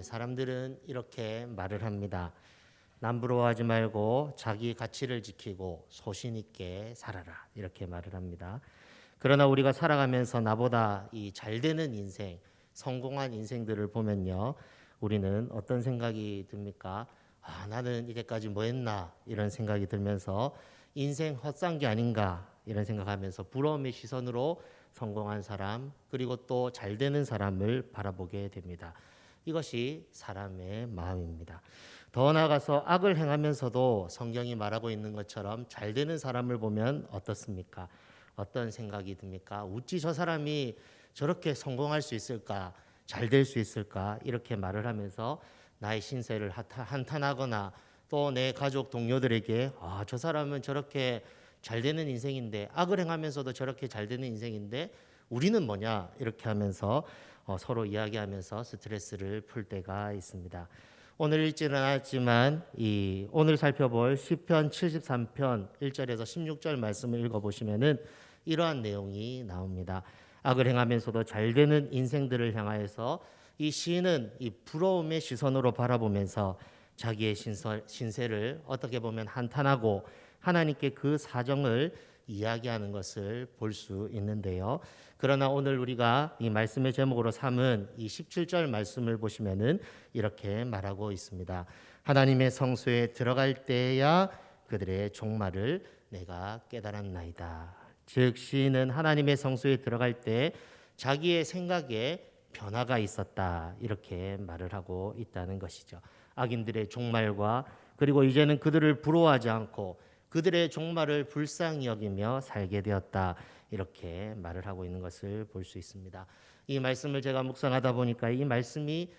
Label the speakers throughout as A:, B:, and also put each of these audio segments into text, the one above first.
A: 사람들은 이렇게 말을 합니다. 남부러워하지 말고 자기 가치를 지키고 소신 있게 살아라, 이렇게 말을 합니다. 그러나 우리가 살아가면서 나보다 이 잘 되는 인생, 성공한 인생들을 보면요, 우리는 어떤 생각이 듭니까? 나는 이때까지 뭐 했나, 이런 생각이 들면서 인생 헛산 게 아닌가, 이런 생각하면서 부러움의 시선으로 성공한 사람, 그리고 또 잘 되는 사람을 바라보게 됩니다. 이것이 사람의 마음입니다. 더 나아가서 악을 행하면서도 성경이 말하고 있는 것처럼 잘 되는 사람을 보면 어떻습니까? 어떤 생각이 듭니까? 어찌 저 사람이 저렇게 성공할 수 있을까? 잘 될 수 있을까? 이렇게 말을 하면서 나의 신세를 한탄하거나 또 내 가족 동료들에게 저 사람은 저렇게 잘 되는 인생인데, 악을 행하면서도 저렇게 잘 되는 인생인데 우리는 뭐냐, 이렇게 하면서 서로 이야기하면서 스트레스를 풀 때가 있습니다. 오늘 읽지는 않았지만 오늘 살펴볼 시편 73편 1절에서 16절 말씀을 읽어보시면은 이러한 내용이 나옵니다. 악을 행하면서도 잘 되는 인생들을 향하여서 이 시인은 이 부러움의 시선으로 바라보면서 자기의 신세를 어떻게 보면 한탄하고 하나님께 그 사정을 이야기하는 것을 볼 수 있는데요. 그러나 오늘 우리가 이 말씀의 제목으로 삼은 이 17절 말씀을 보시면은 이렇게 말하고 있습니다. 하나님의 성소에 들어갈 때야 그들의 종말을 내가 깨달았나이다. 즉 시인은 하나님의 성소에 들어갈 때 자기의 생각에 변화가 있었다, 이렇게 말을 하고 있다는 것이죠. 악인들의 종말과 그리고 이제는 그들을 부러워하지 않고 그들의 종말을 불쌍히 여기며 살게 되었다, 이렇게 말을 하고 있는 것을 볼 수 있습니다. 이 말씀을 제가 묵상하다 보니까 이 말씀이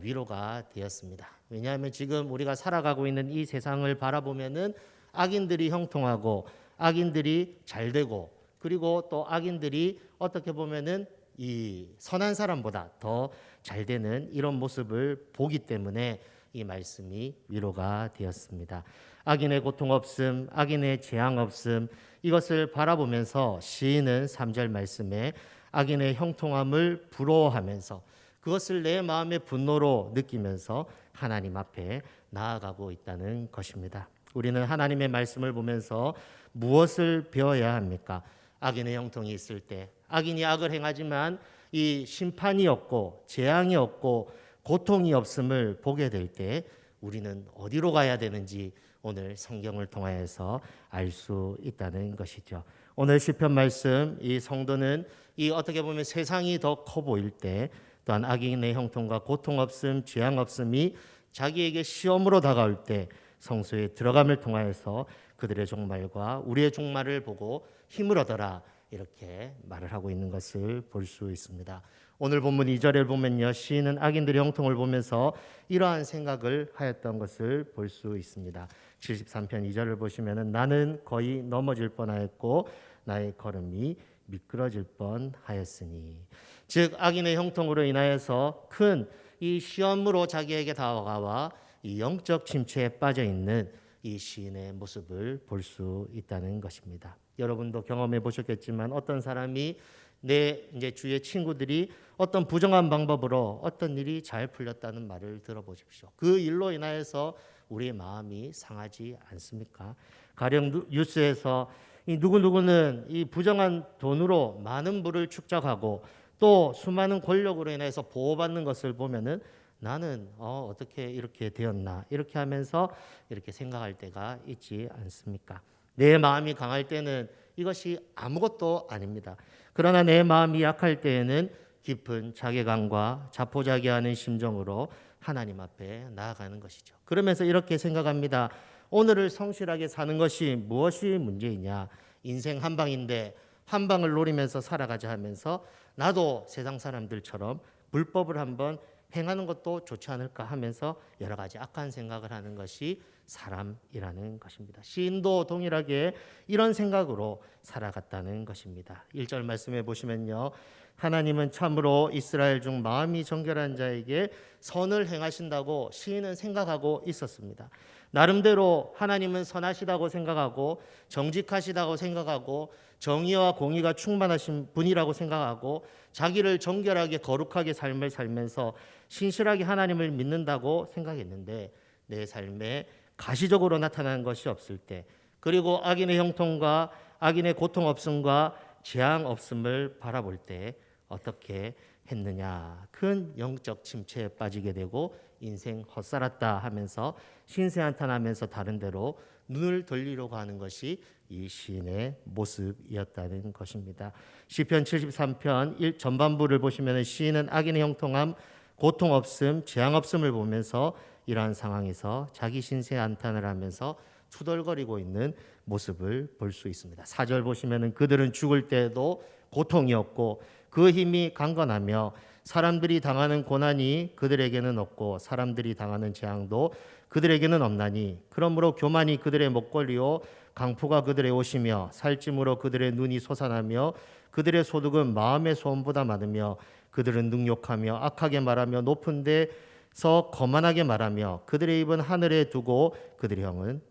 A: 위로가 되었습니다. 왜냐하면 지금 우리가 살아가고 있는 이 세상을 바라보면은 악인들이 형통하고 악인들이 잘 되고 그리고 또 악인들이 어떻게 보면은 이 선한 사람보다 더 잘 되는 이런 모습을 보기 때문에 이 말씀이 위로가 되었습니다. 악인의 고통 없음, 악인의 재앙 없음, 이것을 바라보면서 시인은 3절 말씀에 악인의 형통함을 부러워하면서 그것을 내 마음의 분노로 느끼면서 하나님 앞에 나아가고 있다는 것입니다. 우리는 하나님의 말씀을 보면서 무엇을 배워야 합니까? 악인의 형통이 있을 때, 악인이 악을 행하지만 이 심판이 없고 재앙이 없고 고통이 없음을 보게 될 때 우리는 어디로 가야 되는지 오늘 성경을 통하여서 알 수 있다는 것이죠. 오늘 시편 말씀, 이 성도는 이 어떻게 보면 세상이 더 커 보일 때, 또한 악인의 형통과 고통 없음, 재앙 없음이 자기에게 시험으로 다가올 때 성소에 들어감을 통하여서 그들의 종말과 우리의 종말을 보고 힘을 얻어라, 이렇게 말을 하고 있는 것을 볼 수 있습니다. 오늘 본문 2절을 보면요, 시인은 악인들의 형통을 보면서 이러한 생각을 하였던 것을 볼 수 있습니다. 73편 2절을 보시면은 나는 거의 넘어질 뻔하였고 나의 걸음이 미끄러질 뻔하였으니, 즉 악인의 형통으로 인하여서 큰 이 시험으로 자기에게 다가와 이 영적 침체에 빠져 있는 이 시인의 모습을 볼 수 있다는 것입니다. 여러분도 경험해 보셨겠지만 어떤 사람이 내 이제 주위의 친구들이 어떤 부정한 방법으로 어떤 일이 잘 풀렸다는 말을 들어보십시오. 그 일로 인하여서 우리의 마음이 상하지 않습니까? 가령 뉴스에서 이 누구누구는 이 부정한 돈으로 많은 부를 축적하고 또 수많은 권력으로 인해서 보호받는 것을 보면은 나는 어떻게 이렇게 되었나, 이렇게 하면서 이렇게 생각할 때가 있지 않습니까? 내 마음이 강할 때는 이것이 아무것도 아닙니다. 그러나 내 마음이 약할 때에는 깊은 자괴감과 자포자기하는 심정으로 하나님 앞에 나아가는 것이죠. 그러면서 이렇게 생각합니다. 오늘을 성실하게 사는 것이 무엇이 문제이냐? 인생 한 방인데 한 방을 노리면서 살아가자 하면서 나도 세상 사람들처럼 불법을 한번 행하는 것도 좋지 않을까 하면서 여러 가지 악한 생각을 하는 것이 사람이라는 것입니다. 시인도 동일하게 이런 생각으로 살아갔다는 것입니다. 1절 말씀해 보시면요, 하나님은 참으로 이스라엘 중 마음이 정결한 자에게 선을 행하신다고 시인은 생각하고 있었습니다. 나름대로 하나님은 선하시다고 생각하고 정직하시다고 생각하고 정의와 공의가 충만하신 분이라고 생각하고 자기를 정결하게 거룩하게 삶을 살면서 신실하게 하나님을 믿는다고 생각했는데 내 삶에 가시적으로 나타나는 것이 없을 때, 그리고 악인의 형통과 악인의 고통 없음과 재앙 없음을 바라볼 때 어떻게 했느냐? 큰 영적 침체에 빠지게 되고 인생 헛살았다 하면서 신세한탄하면서 다른 데로 눈을 돌리려고 하는 것이 이 시인의 모습이었다는 것입니다. 시편 73편 전반부를 보시면 시인은 악인의 형통함, 고통 없음, 재앙 없음을 보면서 이러한 상황에서 자기 신세한탄을 하면서 투덜거리고 있는 모습을 볼 수 있습니다. 4절 보시면은 그들은 죽을 때도 고통이었고 그 힘이 강건하며 사람들이 당하는 고난이 그들에게는 없고 사람들이 당하는 재앙도 그들에게는 없나니 그러므로 교만이 그들의 목걸이요 강포가 그들의 옷이며 살찜으로 그들의 눈이 솟아나며 그들의 소득은 마음의 소원보다 많으며 그들은 능욕하며 악하게 말하며 높은 데서 거만하게 말하며 그들의 입은 하늘에 두고 그들의 형은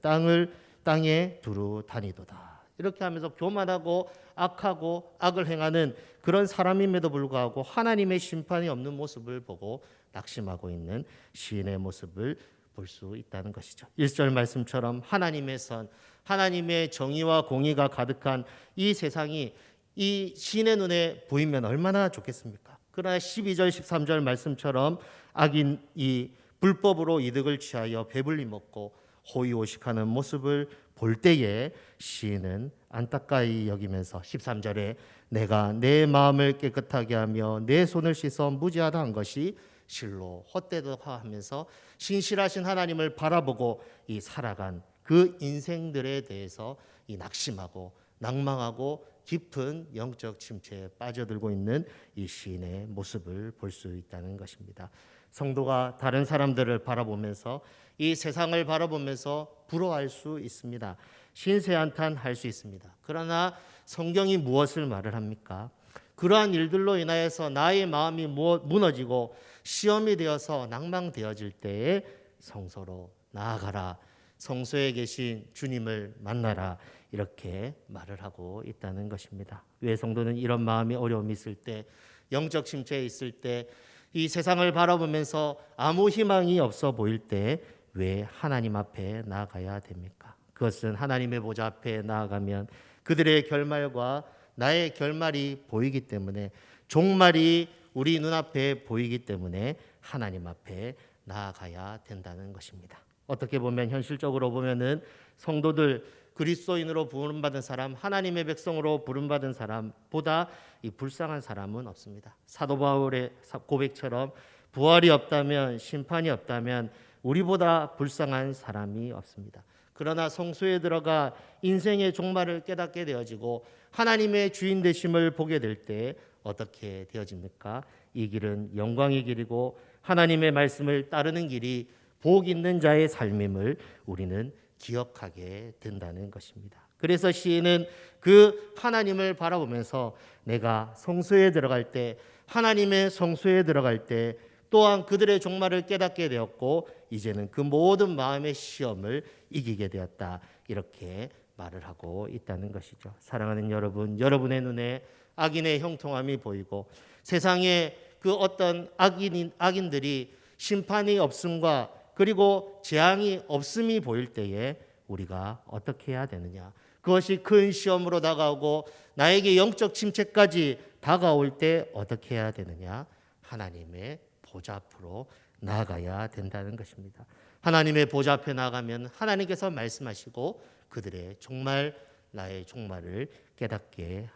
A: 땅에 두루 다니도다. 이렇게 하면서 교만하고 악하고 악을 행하는 그런 사람임에도 불구하고 하나님의 심판이 없는 모습을 보고 낙심하고 있는 시인의 모습을 볼 수 있다는 것이죠. 1절 말씀처럼 하나님의 선, 하나님의 정의와 공의가 가득한 이 세상이 이 시인의 눈에 보이면 얼마나 좋겠습니까? 그러나 12절 13절 말씀처럼 악인이 불법으로 이득을 취하여 배불리 먹고 호의호식하는 모습을 볼 때에 시인은 안타까이 여기면서 13절에 내가 내 마음을 깨끗하게 하며 내 손을 씻어 무지하다 한 것이 실로 헛되다 하면서 신실하신 하나님을 바라보고 이 살아간 그 인생들에 대해서 이 낙심하고 낭망하고 깊은 영적 침체에 빠져들고 있는 이 시인의 모습을 볼 수 있다는 것입니다. 성도가 다른 사람들을 바라보면서 이 세상을 바라보면서 부러워할 수 있습니다. 신세한탄할 수 있습니다. 그러나 성경이 무엇을 말을 합니까? 그러한 일들로 인하여서 나의 마음이 무너지고 시험이 되어서 낭망되어질 때에 성소로 나아가라. 성소에 계신 주님을 만나라. 이렇게 말을 하고 있다는 것입니다. 왜 성도는 이런 마음이 어려움이 있을 때, 영적 침체에 있을 때, 이 세상을 바라보면서 아무 희망이 없어 보일 때 왜 하나님 앞에 나아가야 됩니까? 그것은 하나님의 보좌 앞에 나아가면 그들의 결말과 나의 결말이 보이기 때문에, 종말이 우리 눈앞에 보이기 때문에 하나님 앞에 나아가야 된다는 것입니다. 어떻게 보면 현실적으로 보면은 성도들, 그리스도인으로 부름받은 사람, 하나님의 백성으로 부름받은 사람보다 이 불쌍한 사람은 없습니다. 사도 바울의 고백처럼 부활이 없다면, 심판이 없다면 우리보다 불쌍한 사람이 없습니다. 그러나 성소에 들어가 인생의 종말을 깨닫게 되어지고 하나님의 주인 되심을 보게 될 때 어떻게 되어집니까? 이 길은 영광의 길이고 하나님의 말씀을 따르는 길이 복 있는 자의 삶임을 우리는 기억하게 된다는 것입니다. 그래서 시인은 그 하나님을 바라보면서 내가 성소에 들어갈 때, 하나님의 성소에 들어갈 때 또한 그들의 종말을 깨닫게 되었고 이제는 그 모든 마음의 시험을 이기게 되었다. 이렇게 말을 하고 있다는 것이죠. 사랑하는 여러분, 여러분의 눈에 악인의 형통함이 보이고 세상에 그 어떤 악인들이 심판이 없음과 그리고 재앙이 없음이 보일 때에 우리가 어떻게 해야 되느냐? 그것이 큰 시험으로 다가오고 나에게 영적 침체까지 다가올 때 어떻게 해야 되느냐? 하나님의 보좌 앞으로 나아가야 된다는 것입니다. 하나님의 보좌 앞에 나아가면 하나님께서 말씀하시고 그들의 종말, 나의 종말을 깨닫게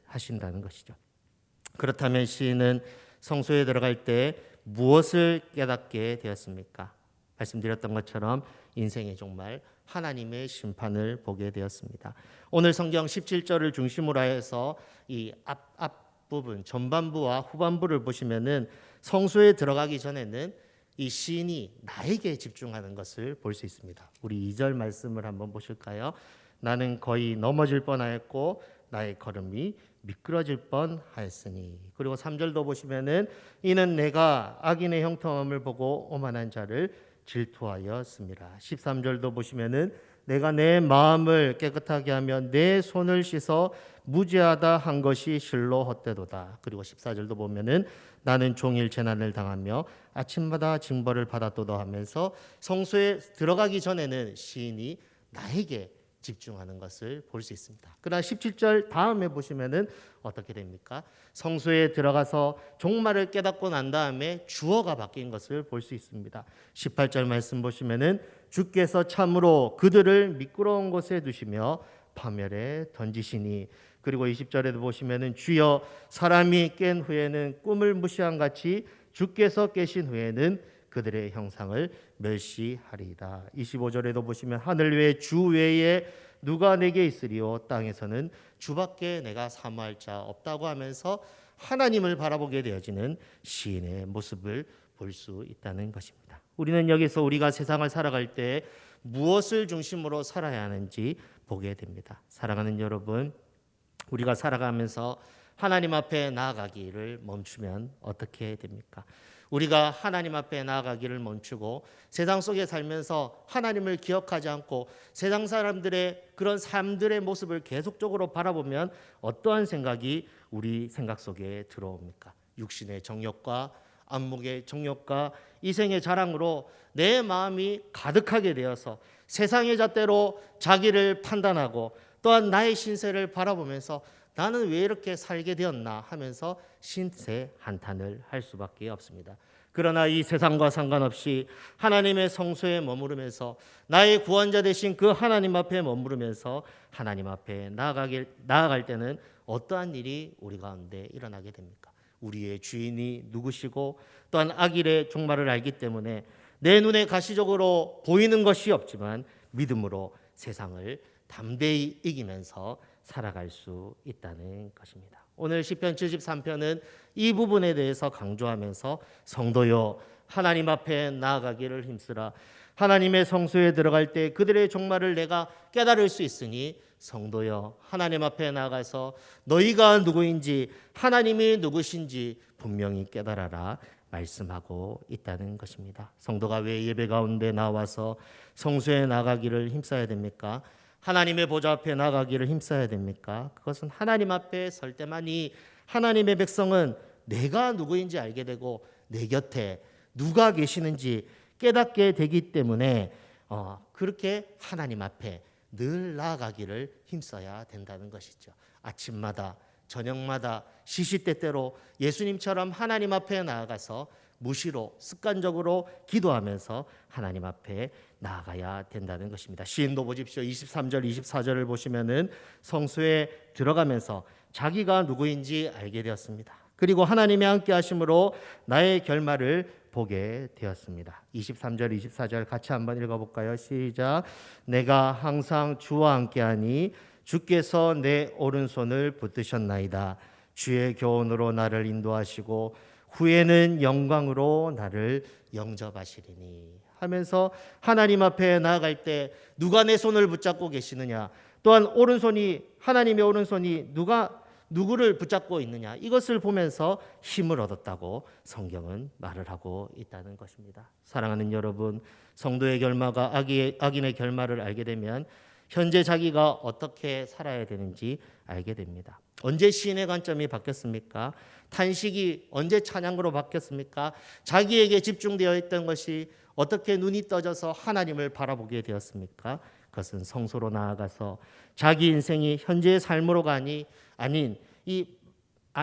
A: 하신다는 것이죠. 그렇다면 시인은 성소에 들어갈 때 무엇을 깨닫게 되었습니까? 말씀드렸던 것처럼 인생의 종말, 하나님의 심판을 보게 되었습니다. 오늘 성경 17절을 중심으로 해서 이 앞부분, 전반부와 후반부를 보시면은 성소에 들어가기 전에는 이 시인이 나에게 집중하는 것을 볼 수 있습니다. 우리 2절 말씀을 한번 보실까요? 나는 거의 넘어질 뻔하였고 나의 걸음이 미끄러질 뻔하였으니. 그리고 3절도 보시면은 이는 내가 악인의 형통함을 보고 오만한 자를 질투하였습니다. 13절도 보시면은 내가 내 마음을 깨끗하게 하며 내 손을 씻어 무죄하다 한 것이 실로 헛되도다. 그리고 14절도 보면은 나는 종일 재난을 당하며 아침마다 징벌을 받았도다 하면서 성소에 들어가기 전에는 시인이 나에게 집중하는 것을 볼 수 있습니다. 그러나 17절 다음에 보시면은 어떻게 됩니까? 성소에 들어가서 종말을 깨닫고 난 다음에 주어가 바뀐 것을 볼 수 있습니다. 18절 말씀 보시면은 주께서 참으로 그들을 미끄러운 곳에 두시며 파멸에 던지시니, 그리고 20절에도 보시면은 주여 사람이 깬 후에는 꿈을 무시한 같이 주께서 깨신 후에는 그들의 형상을 멸시하리이다. 25절에도 보시면 하늘 외에 주 외에 누가 내게 있으리요 땅에서는 주밖에 내가 사모할 자 없다고 하면서 하나님을 바라보게 되어지는 시인의 모습을 볼 수 있다는 것입니다. 우리는 여기서 우리가 세상을 살아갈 때 무엇을 중심으로 살아야 하는지 보게 됩니다. 사랑하는 여러분, 우리가 살아가면서 하나님 앞에 나아가기를 멈추면 어떻게 됩니까? 우리가 하나님 앞에 나아가기를 멈추고 세상 속에 살면서 하나님을 기억하지 않고 세상 사람들의 그런 삶들의 모습을 계속적으로 바라보면 어떠한 생각이 우리 생각 속에 들어옵니까? 육신의 정욕과 안목의 정욕과 이생의 자랑으로 내 마음이 가득하게 되어서 세상의 잣대로 자기를 판단하고 또한 나의 신세를 바라보면서 나는 왜 이렇게 살게 되었나 하면서 신세 한탄을 할 수밖에 없습니다. 그러나 이 세상과 상관없이 하나님의 성소에 머무르면서 나의 구원자 되신 그 하나님 앞에 머무르면서 하나님 앞에 나아갈 때는 어떠한 일이 우리 가운데 일어나게 됩니까? 우리의 주인이 누구시고 또한 악일의 종말을 알기 때문에 내 눈에 가시적으로 보이는 것이 없지만 믿음으로 세상을 담대히 이기면서 살아갈 수 있다는 것입니다. 오늘 시편 73편은 이 부분에 대해서 강조하면서 성도여 하나님 앞에 나아가기를 힘쓰라. 하나님의 성소에 들어갈 때 그들의 종말을 내가 깨달을 수 있으니 성도여 하나님 앞에 나아가서 너희가 누구인지 하나님이 누구신지 분명히 깨달아라 말씀하고 있다는 것입니다. 성도가 왜 예배 가운데 나와서 성소에 나가기를 힘써야 됩니까? 하나님의 보좌 앞에 나가기를 힘써야 됩니까? 그것은 하나님 앞에 설 때만이 하나님의 백성은 내가 누구인지 알게 되고 내 곁에 누가 계시는지 깨닫게 되기 때문에 그렇게 하나님 앞에 늘 나아가기를 힘써야 된다는 것이죠. 아침마다 저녁마다 시시때때로 예수님처럼 하나님 앞에 나아가서 무시로 습관적으로 기도하면서 하나님 앞에 나아가야 된다는 것입니다. 시인도 보십시오. 23절 24절을 보시면은 성소에 들어가면서 자기가 누구인지 알게 되었습니다. 그리고 하나님의 함께 하심으로 나의 결말을 보게 되었습니다. 23절 24절 같이 한번 읽어볼까요? 시작. 내가 항상 주와 함께하니 주께서 내 오른손을 붙드셨나이다. 주의 교훈으로 나를 인도하시고 후에는 영광으로 나를 영접하시리니 하면서 하나님 앞에 나아갈 때 누가 내 손을 붙잡고 계시느냐, 또한 오른손이 하나님의 오른손이 누구를 붙잡고 있느냐, 이것을 보면서 힘을 얻었다고 성경은 말을 하고 있다는 것입니다. 사랑하는 여러분, 성도의 결말과 악인의 결말을 알게 되면 현재 자기가 어떻게 살아야 되는지 알게 됩니다. 언제 시인의 관점이 바뀌었습니까? 탄식이 언제 찬양으로 바뀌었습니까? 자기에게 집중되어 있던 것이 어떻게 눈이 떠져서 하나님을 바라보게 되었습니까? 그것은 성소로 나아가서 자기 인생이 현재의 삶으로가 아닌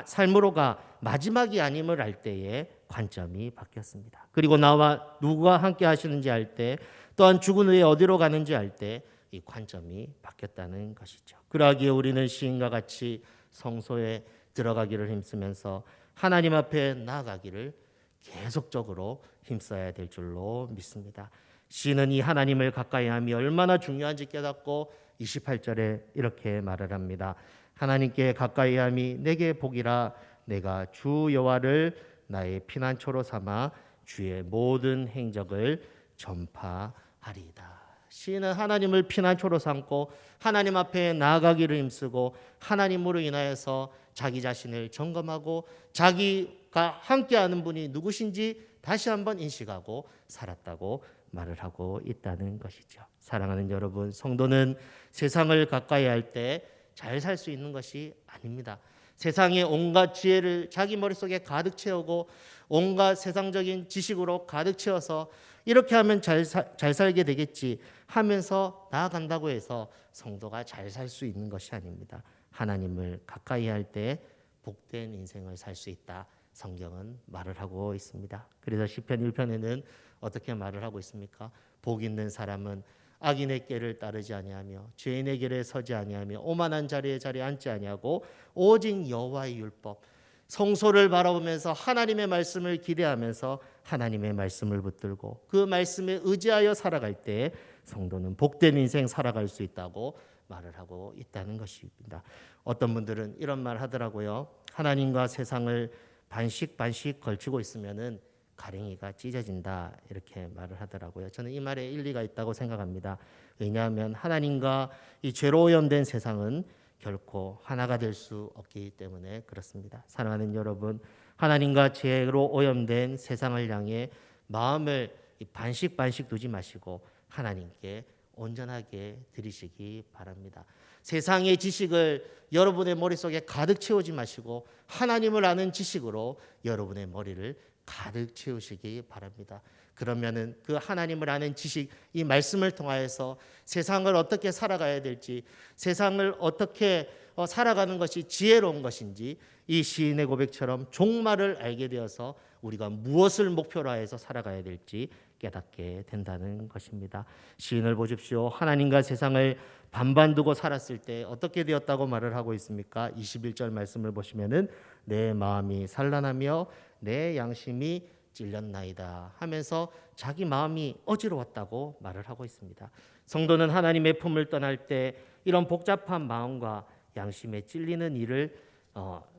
A: 삶으로가 마지막이 아님을 알 때에 관점이 바뀌었습니다. 그리고 나와 누가 함께 하시는지 알 때, 또한 죽은 후에 어디로 가는지 알 때 이 관점이 바뀌었다는 것이죠. 그러기에 우리는 시인과 같이 성소에 들어가기를 힘쓰면서 하나님 앞에 나아가기를 계속적으로 힘써야 될 줄로 믿습니다. 시인은 이 하나님을 가까이함이 얼마나 중요한지 깨닫고 28절에 이렇게 말을 합니다. 하나님께 가까이함이 내게 복이라. 내가 주 여호와를 나의 피난처로 삼아 주의 모든 행적을 전파하리이다. 시인은 하나님을 피난처로 삼고 하나님 앞에 나아가기를 힘쓰고 하나님으로 인하여서 자기 자신을 점검하고 자기가 함께하는 분이 누구신지 다시 한번 인식하고 살았다고 말을 하고 있다는 것이죠. 사랑하는 여러분, 성도는 세상을 가까이 할 때 잘 살 수 있는 것이 아닙니다. 세상의 온갖 지혜를 자기 머릿속에 가득 채우고 온갖 세상적인 지식으로 가득 채워서 이렇게 하면 잘 살게 되겠지 하면서 나아간다고 해서 성도가 잘 살 수 있는 것이 아닙니다. 하나님을 가까이 할 때 복된 인생을 살 수 있다. 성경은 말을 하고 있습니다. 그래서 시편 1편에는 어떻게 말을 하고 있습니까? 복 있는 사람은 악인의 길을 따르지 아니하며 죄인의 길에 서지 아니하며 오만한 자리에 앉지 아니하고 오직 여호와의 율법 성소를 바라보면서 하나님의 말씀을 기대하면서 하나님의 말씀을 붙들고 그 말씀에 의지하여 살아갈 때 성도는 복된 인생 살아갈 수 있다고 말을 하고 있다는 것입니다. 어떤 분들은 이런 말 하더라고요. 하나님과 세상을 반씩 걸치고 있으면은 가랭이가 찢어진다 이렇게 말을 하더라고요. 저는 이 말에 일리가 있다고 생각합니다. 왜냐하면 하나님과 이 죄로 오염된 세상은 결코 하나가 될 수 없기 때문에 그렇습니다. 사랑하는 여러분, 하나님과 죄로 오염된 세상을 향해 마음을 반씩 두지 마시고 하나님께 온전하게 드리시기 바랍니다. 세상의 지식을 여러분의 머릿속에 가득 채우지 마시고 하나님을 아는 지식으로 여러분의 머리를 가득 채우시기 바랍니다. 그러면은 그 하나님을 아는 지식, 이 말씀을 통하여서 세상을 어떻게 살아가야 될지, 세상을 어떻게 살아가는 것이 지혜로운 것인지 이 시인의 고백처럼 종말을 알게 되어서 우리가 무엇을 목표로 해서 살아가야 될지 깨닫게 된다는 것입니다. 시인을 보십시오. 하나님과 세상을 반반 두고 살았을 때 어떻게 되었다고 말을 하고 있습니까? 21절 말씀을 보시면은 내 마음이 산란하며 내 양심이 찔렸나이다 하면서 자기 마음이 어지러웠다고 말을 하고 있습니다. 성도는 하나님의 품을 떠날 때 이런 복잡한 마음과 양심에 찔리는 일을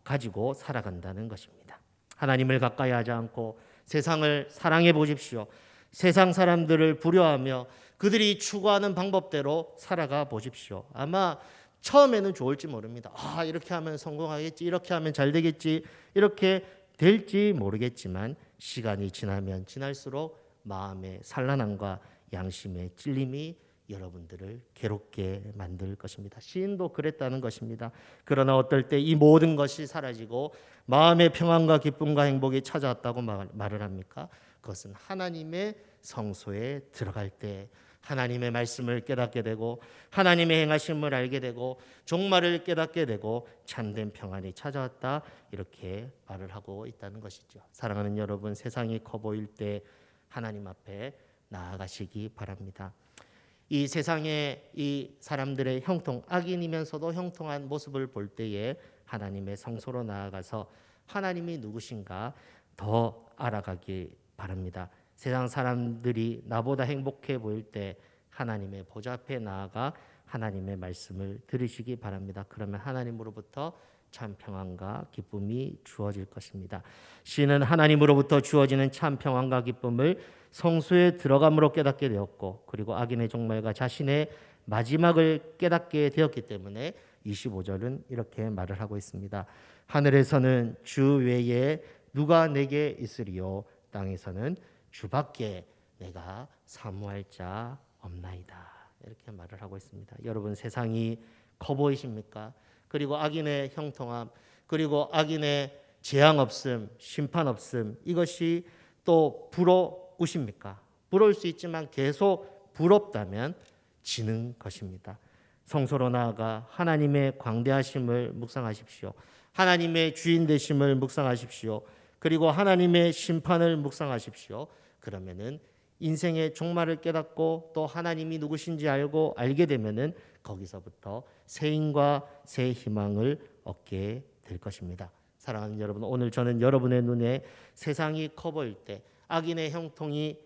A: 가지고 살아간다는 것입니다. 하나님을 가까이 하지 않고 세상을 사랑해 보십시오. 세상 사람들을 부려하며 그들이 추구하는 방법대로 살아가 보십시오. 아마 처음에는 좋을지 모릅니다. 이렇게 하면 성공하겠지, 이렇게 하면 잘 되겠지, 이렇게 될지 모르겠지만 시간이 지나면 지날수록 마음의 산란함과 양심의 찔림이 여러분들을 괴롭게 만들 것입니다. 시인도 그랬다는 것입니다. 그러나 어떨 때 이 모든 것이 사라지고 마음의 평안과 기쁨과 행복이 찾아왔다고 말을 합니까? 그것은 하나님의 성소에 들어갈 때 하나님의 말씀을 깨닫게 되고 하나님의 행하심을 알게 되고 종말을 깨닫게 되고 참된 평안이 찾아왔다 이렇게 말을 하고 있다는 것이죠. 사랑하는 여러분, 세상이 커 보일 때 하나님 앞에 나아가시기 바랍니다. 이 세상의 이 사람들의 형통, 악인이면서도 형통한 모습을 볼 때에 하나님의 성소로 나아가서 하나님이 누구신가 더 알아가기 바랍니다. 세상 사람들이 나보다 행복해 보일 때 하나님의 보좌 앞에 나아가 하나님의 말씀을 들으시기 바랍니다. 그러면 하나님으로부터 참 평안과 기쁨이 주어질 것입니다. 시인은 하나님으로부터 주어지는 참 평안과 기쁨을 성소에 들어감으로 깨닫게 되었고 그리고 악인의 종말과 자신의 마지막을 깨닫게 되었기 때문에 25절은 이렇게 말을 하고 있습니다. 하늘에서는 주 외에 누가 내게 있으리요 땅에서는 주밖에 내가 사모할 자 없나이다 이렇게 말을 하고 있습니다. 여러분, 세상이 커 보이십니까? 그리고 악인의 형통함, 그리고 악인의 재앙 없음, 심판 없음, 이것이 또 부러우십니까? 부러울 수 있지만 계속 부럽다면 지는 것입니다. 성소로 나아가 하나님의 광대하심을 묵상하십시오. 하나님의 주인 되심을 묵상하십시오. 그리고 하나님의 심판을 묵상하십시오. 그러면은 인생의 종말을 깨닫고 또 하나님이 누구신지 알게 되면은 거기서부터 새 힘과 새 희망을 얻게 될 것입니다. 사랑하는 여러분, 오늘 저는 여러분의 눈에 세상이 커 보일 때, 악인의 형통이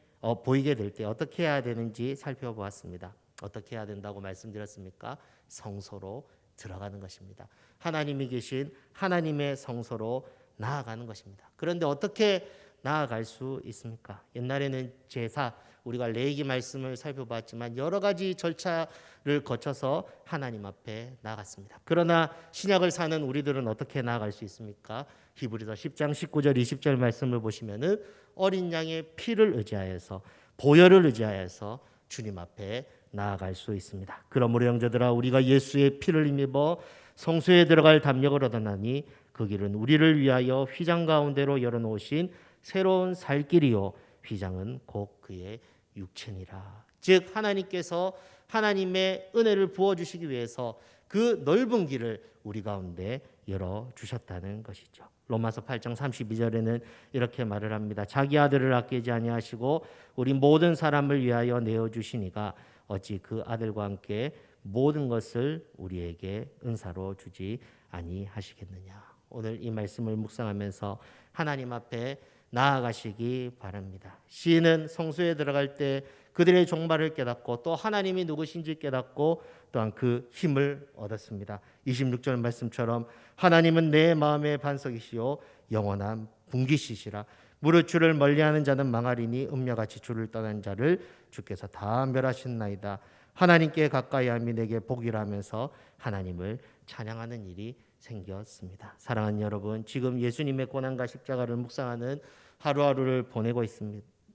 A: 보이게 될 때 어떻게 해야 되는지 살펴보았습니다. 어떻게 해야 된다고 말씀드렸습니까? 성소로 들어가는 것입니다. 하나님이 계신 하나님의 성소로 나아가는 것입니다. 그런데 어떻게 나아갈 수 있습니까? 옛날에는 제사, 우리가 레위기 말씀을 살펴봤지만 여러 가지 절차를 거쳐서 하나님 앞에 나아갔습니다. 그러나 신약을 사는 우리들은 어떻게 나아갈 수 있습니까? 히브리서 10장 19절 20절 말씀을 보시면은 어린 양의 피를 의지하여서 보혈을 의지하여서 주님 앞에 나아갈 수 있습니다. 그러므로 형제들아, 우리가 예수의 피를 힘입어 성소에 들어갈 담력을 얻었나니 그 길은 우리를 위하여 휘장 가운데로 열어놓으신 새로운 살 길이요 휘장은 곧 그의 육체니라. 즉 하나님께서 하나님의 은혜를 부어주시기 위해서 그 넓은 길을 우리 가운데 열어주셨다는 것이죠. 로마서 8장 32절에는 이렇게 말을 합니다. 자기 아들을 아끼지 아니하시고 우리 모든 사람을 위하여 내어주시니가 어찌 그 아들과 함께 모든 것을 우리에게 은사로 주지 아니하시겠느냐. 오늘 이 말씀을 묵상하면서 하나님 앞에 나아가시기 바랍니다. 시인은 성소에 들어갈 때 그들의 종말을 깨닫고 또 하나님이 누구신지 깨닫고 또한 그 힘을 얻었습니다. 26절 말씀처럼 하나님은 내 마음의 반석이시요 영원한 분기시시라. 무릇 주를 멀리하는 자는 망하리니 음녀같이 주를 떠난 자를 주께서 다 멸하신나이다. 하나님께 가까이함이 내게 복이라 하면서 하나님을 찬양하는 일이 생겼습니다. 사랑하는 여러분, 지금 예수님의 고난과 십자가를 묵상하는 하루하루를 보내고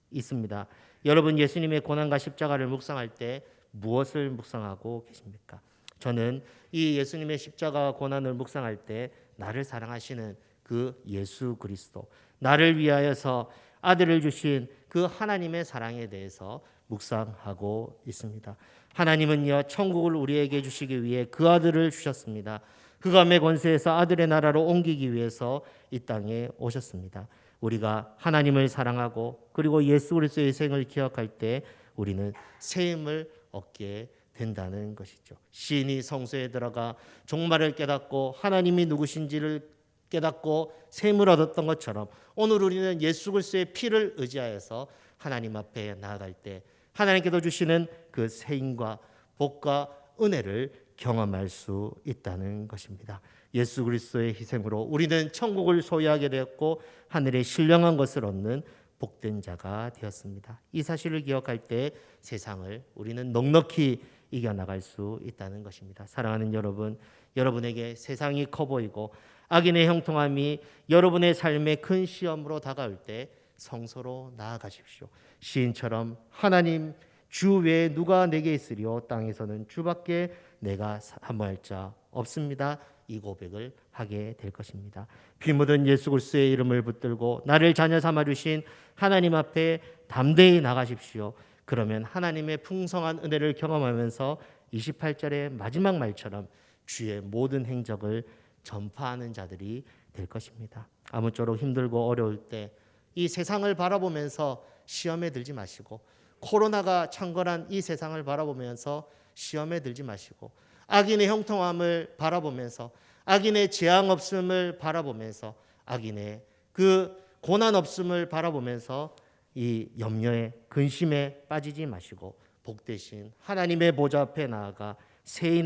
A: 있습니다. 여러분, 예수님의 고난과 십자가를 묵상할 때 무엇을 묵상하고 계십니까? 저는 이 예수님의 십자가와 고난을 묵상할 때 나를 사랑하시는 그 예수 그리스도, 나를 위하여서 아들을 주신 그 하나님의 사랑에 대해서 묵상하고 있습니다. 하나님은요, 천국을 우리에게 주시기 위해 그 아들을 주셨습니다. 흑암의 권세에서 아들의 나라로 옮기기 위해서 이 땅에 오셨습니다. 우리가 하나님을 사랑하고 그리고 예수 그리스도의 생을 기억할 때 우리는 새 힘을 얻게 된다는 것이죠. 시인이 성소에 들어가 종말을 깨닫고 하나님이 누구신지를 깨닫고 새 힘을 얻었던 것처럼 오늘 우리는 예수 그리스도의 피를 의지하여서 하나님 앞에 나아갈 때 하나님께서 주시는 그 새 힘과 복과 은혜를 경험할 수 있다는 것입니다. 예수 그리스도의 희생으로 우리는 천국을 소유하게 되었고 하늘의 신령한 것을 얻는 복된 자가 되었습니다. 이 사실을 기억할 때 세상을 우리는 넉넉히 이겨나갈 수 있다는 것입니다. 사랑하는 여러분, 여러분에게 세상이 커 보이고 악인의 형통함이 여러분의 삶의 큰 시험으로 다가올 때 성소로 나아가십시오. 시인처럼 하나님 주 외에 누가 내게 있으리요 땅에서는 주밖에 내가 사모할 자 없습니다. 이 고백을 하게 될 것입니다. 피 묻은 예수 그리스도의 이름을 붙들고 나를 자녀 삼아 주신 하나님 앞에 담대히 나가십시오. 그러면 하나님의 풍성한 은혜를 경험하면서 28절의 마지막 말처럼 주의 모든 행적을 전파하는 자들이 될 것입니다. 아무쪼록 힘들고 어려울 때 이 세상을 바라보면서 시험에 들지 마시고 코로나가 창궐한 이 세상을 바라보면서 시험에 들지 마시고 악인의 형통함을 바라보면서 악인의 재앙 없음을 바라보면서 악인의 그 고난 없음을 바라보면서 이 염려에 근심에 빠지지 마시고 복되신 하나님의 보좌 앞에 나아가 새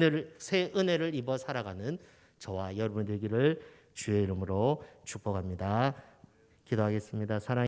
A: 은혜를 입어 살아가는 저와 여러분 되기를 주의 이름으로 축복합니다. 기도하겠습니다. 사랑